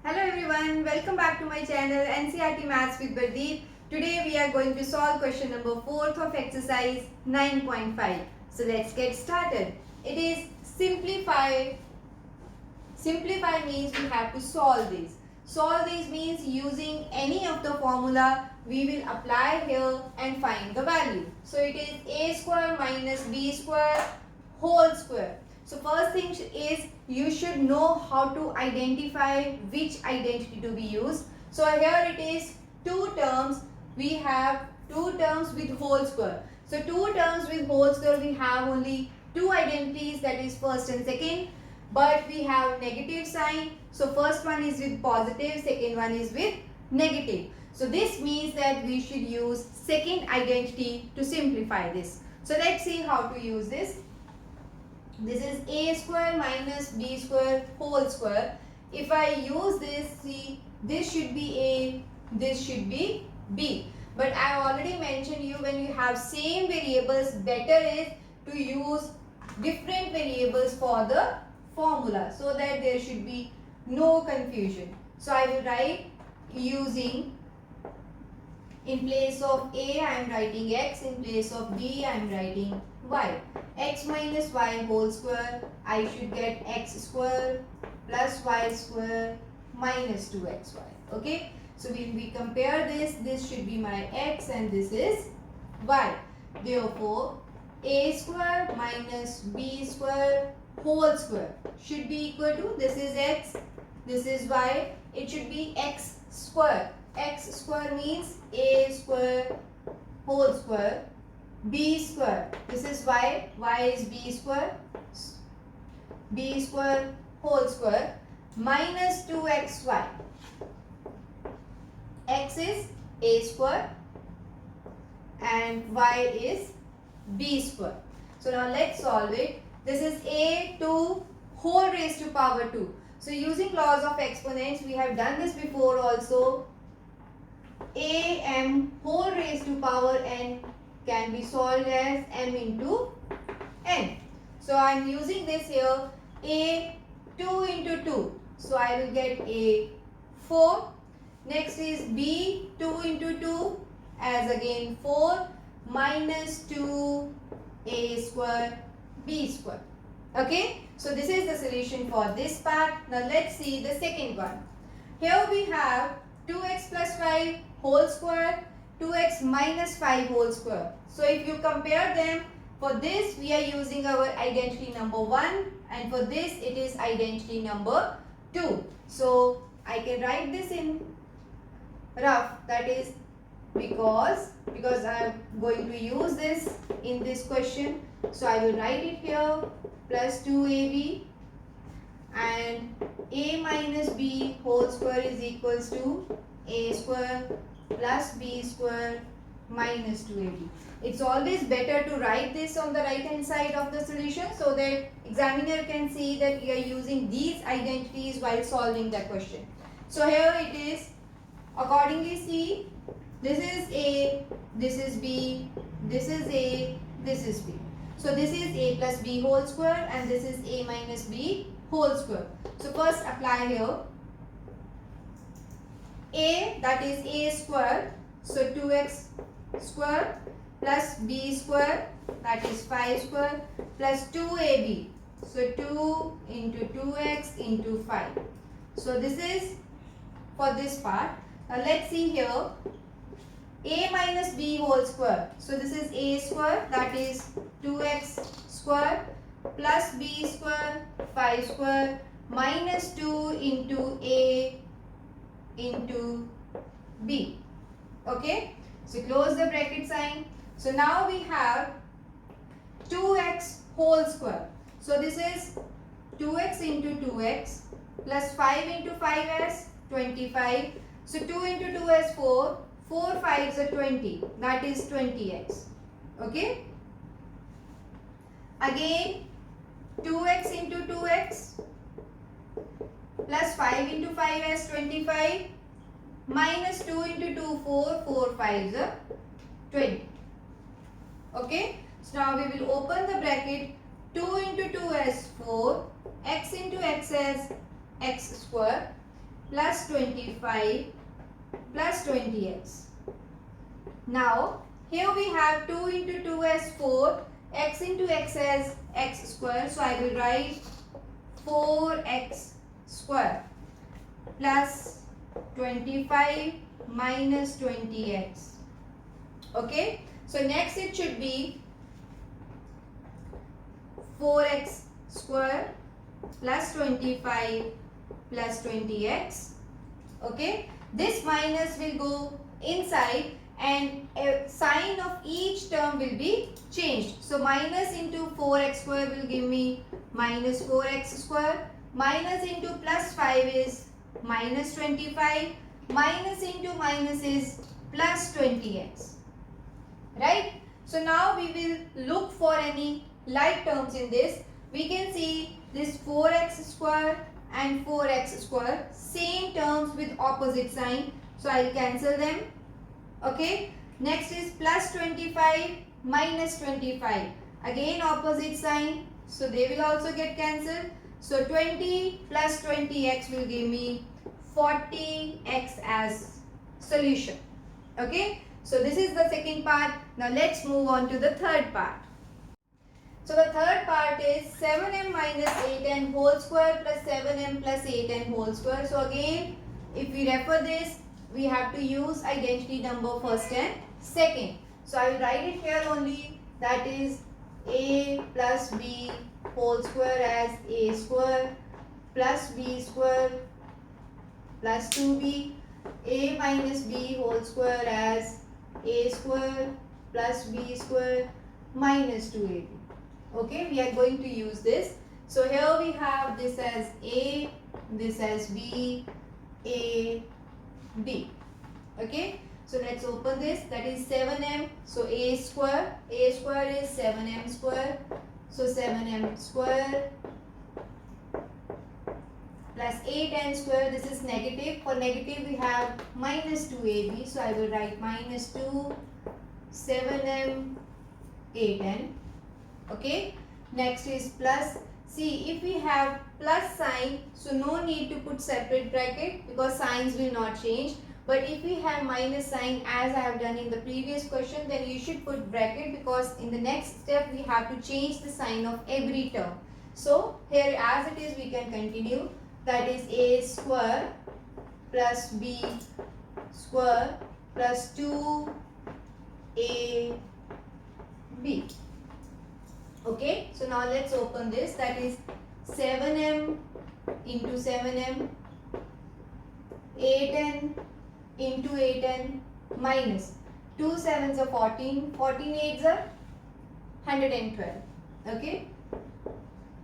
Hello everyone, welcome back to my channel NCERT Maths with Bardeep. Today we are going to solve question number 4th of exercise 9.5. So let's get started. It is simplify. Simplify means we have to solve this. Solve this means using any of the formula we will apply here and find the value. So it is a square minus b square whole square. So first thing is you should know how to identify which identity to be used. So here it is two terms. We have two terms with whole square. So two terms with whole square, we have only two identities, that is first and second. But we have negative sign. So first one is with positive, second one is with negative. So this means that we should use second identity to simplify this. So let's see how to use this. This is a square minus b square whole square. If I use this, see, this should be a, this should be b. But I already mentioned you, when you have same variables, better is to use different variables for the formula so that there should be no confusion. So I will write using, in place of a I am writing x, in place of b I am writing y. X minus y whole square, I should get x square plus y square minus 2xy. Okay. So when we compare this should be my x and this is y. Therefore, a square minus b square whole square should be equal to, this is x, this is y, it should be x square. X square means a square whole square, b square, this is y, y is b square whole square minus 2xy. X is a square and y is b square. So now let's solve it. This is a to whole raised to power 2. So using laws of exponents, we have done this before also. A m whole raised to power n can be solved as m into n. So I am using this here, a 2 into 2. So I will get a 4. Next is b 2 into 2 as again 4 minus 2 a square b square. Okay. So this is the solution for this part. Now let's see the second one. Here we have 2x plus 5 whole square, 2x minus 5 whole square. So if you compare them, for this we are using our identity number 1 and for this it is identity number 2. So I can write this in rough, that is because I am going to use this in this question. So I will write it here, plus 2ab and a minus b whole square is equals to a square plus b square minus 2ab. It's always better to write this on the right hand side of the solution so that examiner can see that we are using these identities while solving the question. So here it is, accordingly see, this is a, this is b, this is a, this is b. So this is a plus b whole square and this is a minus b whole square. So first apply here. A, that is a square, so 2x square plus b square, that is 5 square, plus 2ab, so 2 into 2x into 5. So this is for this part. Now let's see here, a minus b whole square. So this is a square, that is 2x square plus b square 5 square minus 2 into a into b. Okay. So close the bracket sign. So now we have 2x whole square. So this is 2x into 2x plus 5 into 5 as 25. So 2 into 2 as 4. 4 5s are 20. That is 20x. Okay. Again 2x into 2x plus 5 into 5 as 25 minus 2 into 2 4. 4 5s are 20. Okay. So now we will open the bracket. 2 into 2 as 4. X into x as x square plus 25 plus 20x. Now here we have 2 into 2 as 4, x into x as x square. So I will write 4x square plus 25 minus 20x. Okay. So next it should be 4x square plus 25 plus 20x. Okay. This minus will go inside and a sign of each term will be changed. So minus into 4x square will give me minus 4x square. Minus into plus 5 is minus 25. Minus into minus is plus 20x. Right? So now we will look for any like terms in this. We can see this 4x square and 4x square, same terms with opposite sign. So I will cancel them. Okay. Next is plus 25 minus 25. Again opposite sign. So they will also get cancelled. So 20 plus 20x will give me 40x as solution. Okay. So this is the second part. Now let's move on to the third part. So the third part is 7m minus 8n whole square plus 7m plus 8n whole square. So again, if we refer this, we have to use identity number first and second. So I will write it here only, that is a plus b whole square as a square plus b square plus 2b, a minus b whole square as a square plus b square minus 2ab. Okay, we are going to use this. So here we have this as a, this as b, a, b. Okay, so let's open this. That is 7m. So a square is 7m square. So 7m square plus 8n square. This is negative. For negative we have minus 2ab. So I will write minus 2 7m 8n. Okay. Next is plus. See, if we have plus sign, so no need to put separate bracket because signs will not change. But if we have minus sign as I have done in the previous question, then you should put bracket because in the next step we have to change the sign of every term. So here as it is we can continue. That is a square plus b square plus 2ab. Okay, so now let's open this. That is 7m into 7m, 8n into 8n minus 2 7s are 14, 14 8s are 112. Okay,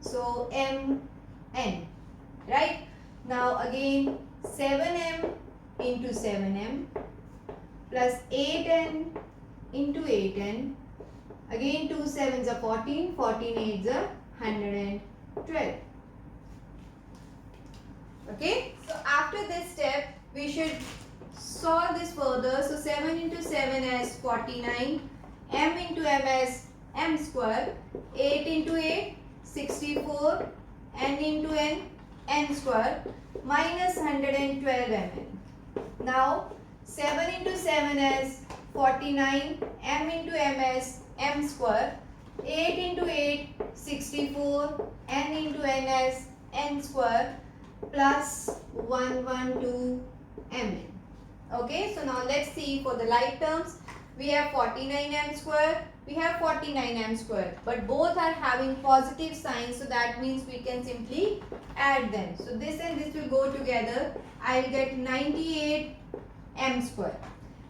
so mn. Right, now again 7m into 7m plus 8n into 8n. Again 2 7s are 14, 14 8s are 112. Okay, so after this step we should solve this further. So 7 into 7 as 49, m into m as m square, 8 into 8 64, n into n square minus 112 mn. Now 7 into 7 as 49, m into m as m square, 8 into 8 64, n into n as n square plus 112 mn. Okay, so now let's see for the like terms. We have 49m square, we have 49m square, but both are having positive signs, so that means we can simply add them. So this and this will go together. I will get 98m square.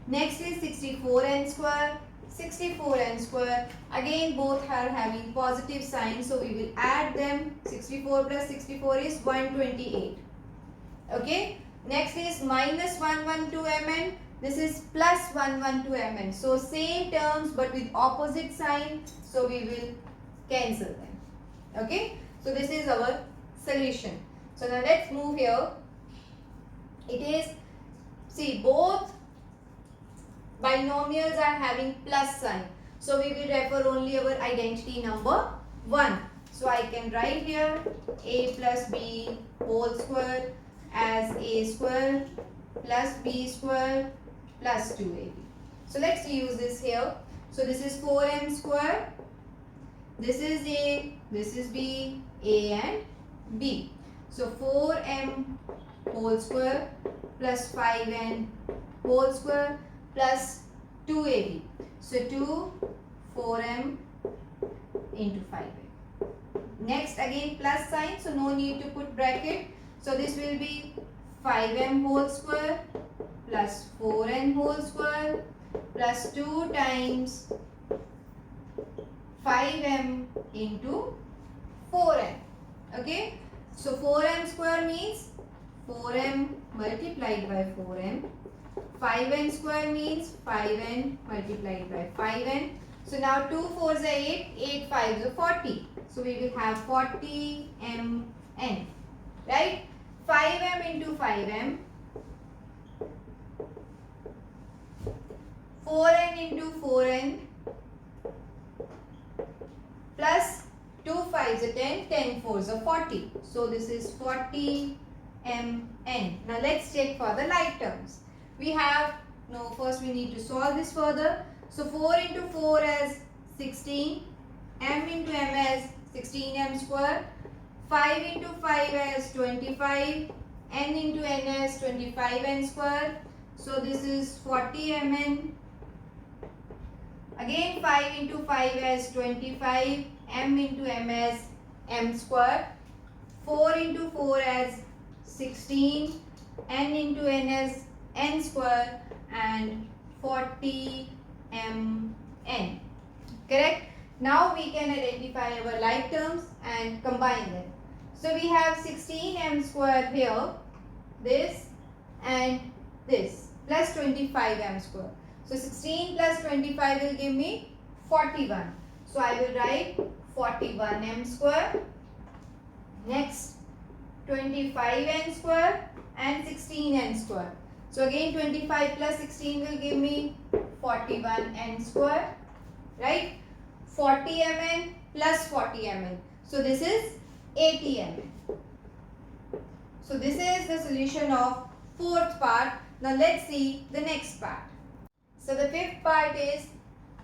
Next is 64n square, 64n square. Again both are having positive signs, so we will add them. 64 plus 64 is 128. Okay. Next is minus 112 mn. This is plus 112 mn. So same terms but with opposite sign. So we will cancel them. Okay. So this is our solution. So now let's move here. It is, see, both binomials are having plus sign. So we will refer only our identity number 1. So I can write here a plus b whole square as a square plus b square plus 2ab. So let's use this here. So this is 4m square. This is a, this is b, a and b. So 4m whole square plus 5n whole square plus 2ab. So 2 4m into 5m. Next again plus sign, so no need to put bracket. So this will be 5m whole square plus 4n whole square plus 2 times 5m into 4m. Okay. So 4m square means 4m multiplied by 4m. 5n square means 5n multiplied by 5n. So now 2 4s are 8, 8 5s are 40. So we will have 40mn. Right? 5m into 5m. 4n into 4n. Plus 2 5s are 10, 10 4s are 40. So this is 40mn. Now let's check for the like terms. We have, no, first we need to solve this further. So 4 into 4 as 16, m into m as 16m square, 5 into 5 as 25, n into n as 25n square. So this is 40mn. Again 5 into 5 as 25, m into m as m square, 4 into 4 as 16, n into n as n square and 40mn. Correct? Now we can identify our like terms and combine them. So we have 16m square here, this and this, plus 25m square. So 16 plus 25 will give me 41. So I will write 41m square. Next 25n square and 16n square. So again 25 plus 16 will give me 41n square. Right? 40mn plus 40mn. So this is 80mn. So this is the solution of fourth part. Now let's see the next part. So the fifth part is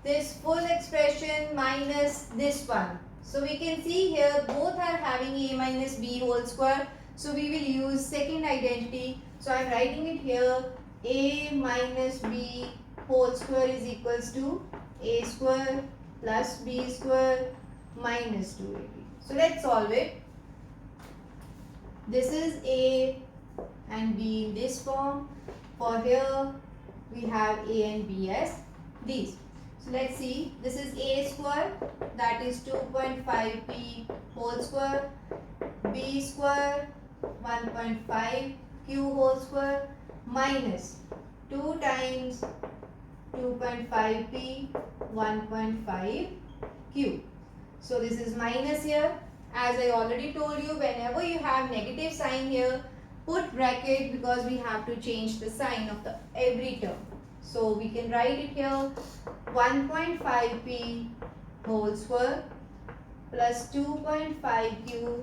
this full expression minus this one. So we can see here both are having a minus b whole square. So we will use second identity. So I am writing it here, a minus b whole square is equals to a square plus b square minus 2ab. So let's solve it. This is a and b in this form. For here we have a and b as these. So let's see, this is a square, that is 2.5p whole square, b square 1.5 q whole square minus 2 times 2.5p 1.5 q. So this is minus here. As I already told you, whenever you have negative sign here, put bracket because we have to change the sign of the every term. So we can write it here, 1.5p whole square plus 2.5q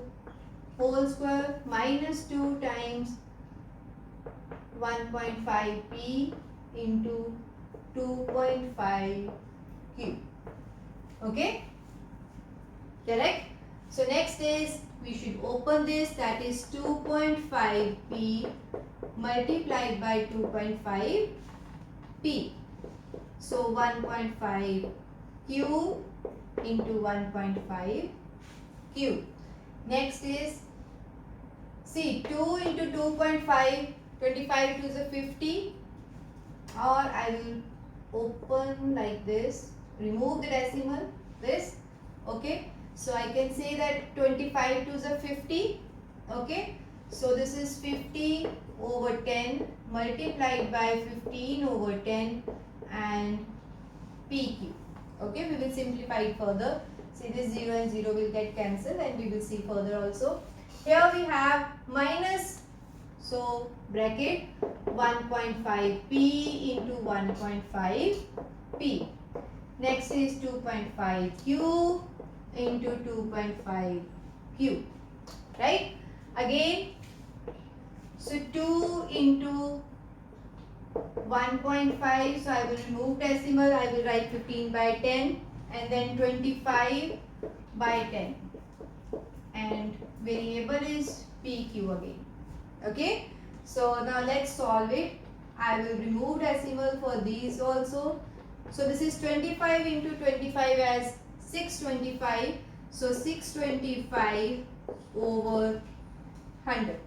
whole square minus 2 times 1.5p into 2.5q. Okay? Correct? So next is, we should open this, that is 2.5p multiplied by 2.5p. So 1.5q into 1.5q. Next is, see, 2 into 2.5, 25 to the 50, or I will open like this, remove the decimal, this, okay. So I can say that 25 to the 50, okay. So this is 50 over 10 multiplied by 15 over 10 and PQ. Okay, we will simplify it further. See, this 0 and 0 will get cancelled and we will see further also. Here we have minus, so bracket 1.5p into 1.5p. Next is 2.5q into 2.5q. Right? Again, So 2 into 1.5, so I will remove decimal, I will write 15 by 10 and then 25 by 10 and variable is PQ again. Okay, so now let's solve it. I will remove decimal for these also. So this is 25 into 25 as 625. So 625 over 100.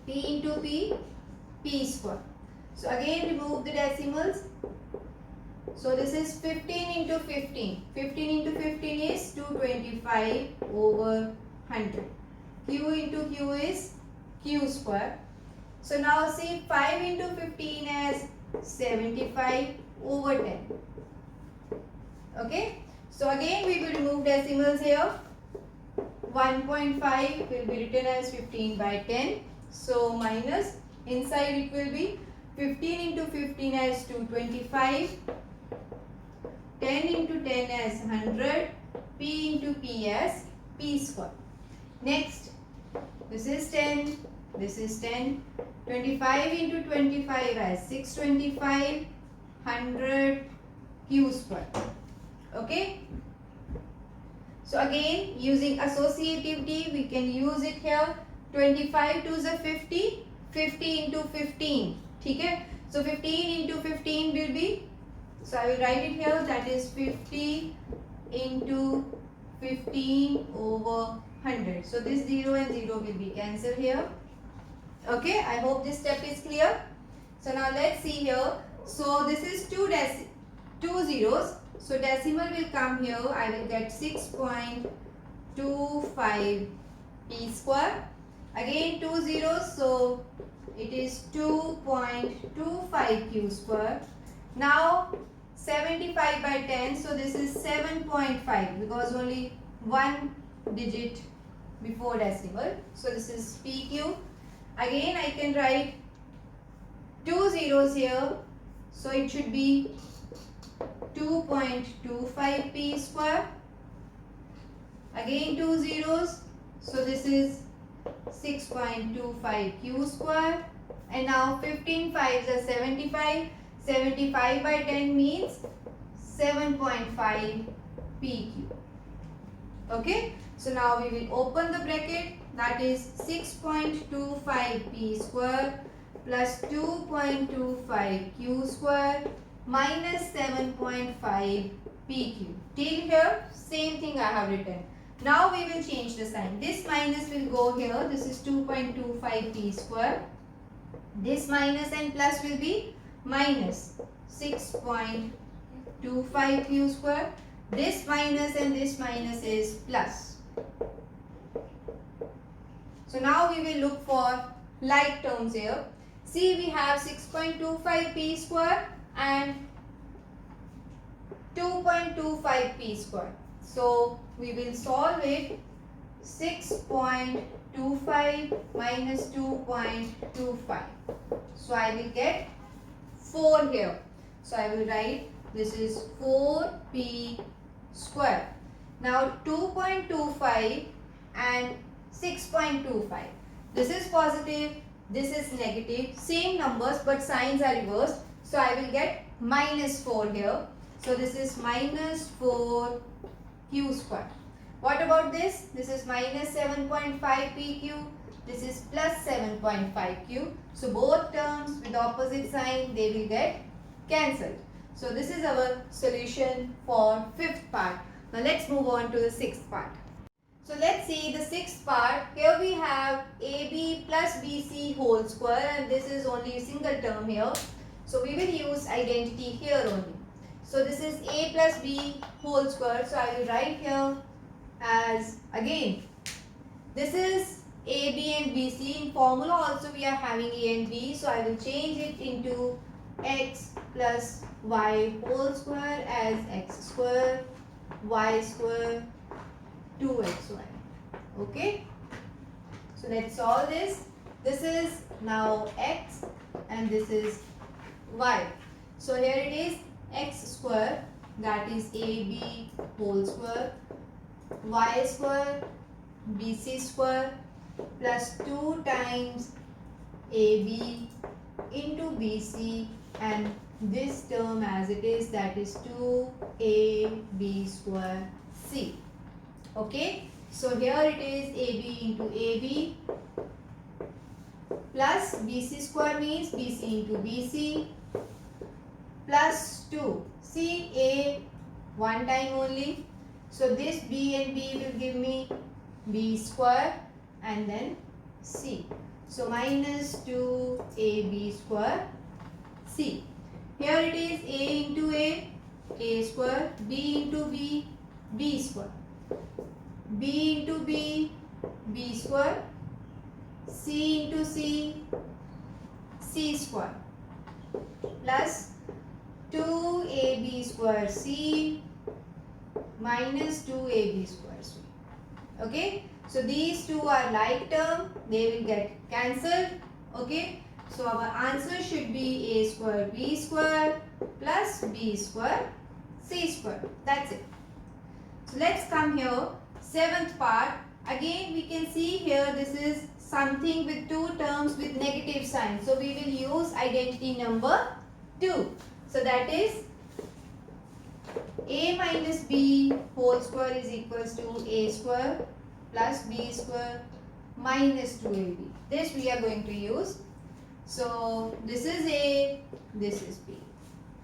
P into P, P square. So again remove the decimals. So this is 15 into 15. 15 into 15 is 225 over 100. Q into Q is Q square. So now see 5 into 15 as 75 over 10. Okay. So again we will remove decimals here. 1.5 will be written as 15 by 10. So minus, inside it will be 15 into 15 as 225. 10 into 10 as 100. P into P as P square. Next, this is 10. This is 10. 25 into 25 as 625. 100 Q square. Okay. So again using associativity we can use it here. 25 to the 50. 50 into 15. Okay. So 15 into 15 will be, so I will write it here, that is 50 into 15 over 100. So this 0 and 0 will be cancelled here. Okay, I hope this step is clear. So now let's see here. So this is two zeros. So decimal will come here. I will get 6.25 P square. Again 2 zeros. So it is 2.25 Q square. Now 75 by 10. So this is 7.5 because only one digit before decimal. So this is PQ. Again I can write 2 zeros here. So it should be 2.25 P square. Again 2 zeros. So this is 6.25 Q square. And now 15 5s are 75. 75 by 10 means 7.5 PQ. Okay. So now we will open the bracket, that is 6.25 P square plus 2.25 Q square minus 7.5 PQ. Till here same thing I have written. Now we will change the sign. This minus will go here. This is 2.25 P square. This minus and plus will be minus 6.25 Q square. This minus and this minus is plus. So now we will look for like terms here. See, we have 6.25 P square and 2.25 P square. So we will solve it. 6.25 minus 2.25. So I will get 4 here. So I will write this is 4P square. Now 2.25 and 6.25. This is positive, this is negative. Same numbers but signs are reversed. So I will get minus 4 here. So this is minus 4 Q square. What about this? This is minus 7.5 PQ. This is plus 7.5 Q. So both terms with opposite sign, they will get cancelled. So this is our solution for fifth part. Now let's move on to the sixth part. So let's see the sixth part. Here we have AB plus BC whole square and this is only a single term here. So we will use identity here only. So this is A plus B whole square. So I will write here as, again, this is AB and BC. In formula also we are having A and B. So I will change it into x plus y whole square as x square, y square, 2xy. Okay. So let's solve this. This is now x and this is y. So here it is x square, that is AB whole square, y square, BC square plus 2 times AB into BC, and this term as it is, that is 2AB square C. Okay, so here it is AB into AB plus BC square means BC into BC plus 2. See A one time only. So this B and B will give me B square and then C. So minus 2AB square C. Here it is A into A square, B into B square, B into B square, C into C square plus 2AB square C minus 2AB square C. Okay, so these two are like term, they will get cancelled. Okay, so our answer should be A square B square plus B square C square. That's it. So let's come here, seventh part. Again we can see here this is something with two terms with negative sign. So we will use identity number 2. So that is A minus B whole square is equals to A square plus B square minus 2AB. This we are going to use. So this is A, this is B,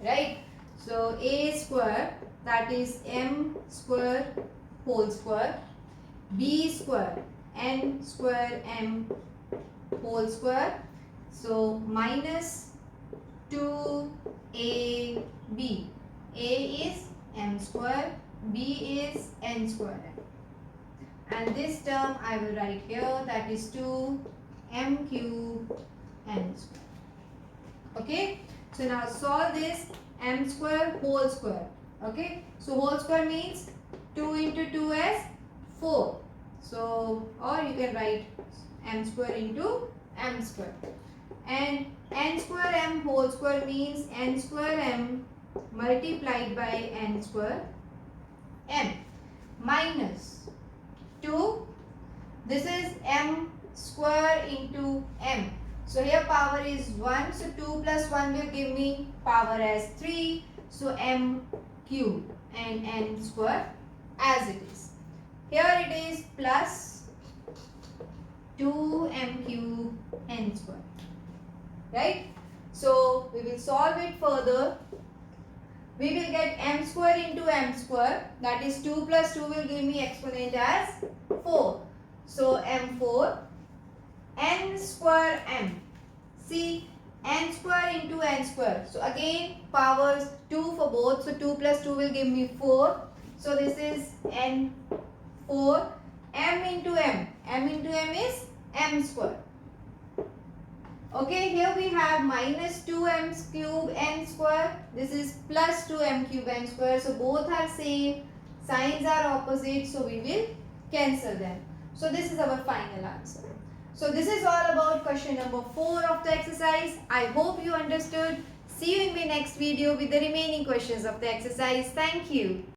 right? So A square, that is M square whole square, B square N square M whole square, so minus 2AB. A is M square, B is N square M. And this term I will write here, that is 2M cube N square. Okay, so now solve this. M square whole square. Okay, so whole square means 2 into 2 as 4. So, or you can write M square into M square. And N square M whole square means N square M multiplied by N square M minus 2. This is M square into M. So here power is 1. So 2 plus 1 will give me power as 3. So M cube and N square as it is. Here it is plus 2M cube N square. Right? So we will solve it further. We will get M square into M square. That is 2 plus 2 will give me exponent as 4. So M4. N square M. See, N square into N square. So again powers 2 for both. So 2 plus 2 will give me 4. So this is N4. M into M. M into M is M square. Okay, here we have minus 2M cube N square. This is plus 2M cube N square. So both are same. Signs are opposite. So we will cancel them. So this is our final answer. So this is all about question number 4 of the exercise. I hope you understood. See you in my next video with the remaining questions of the exercise. Thank you.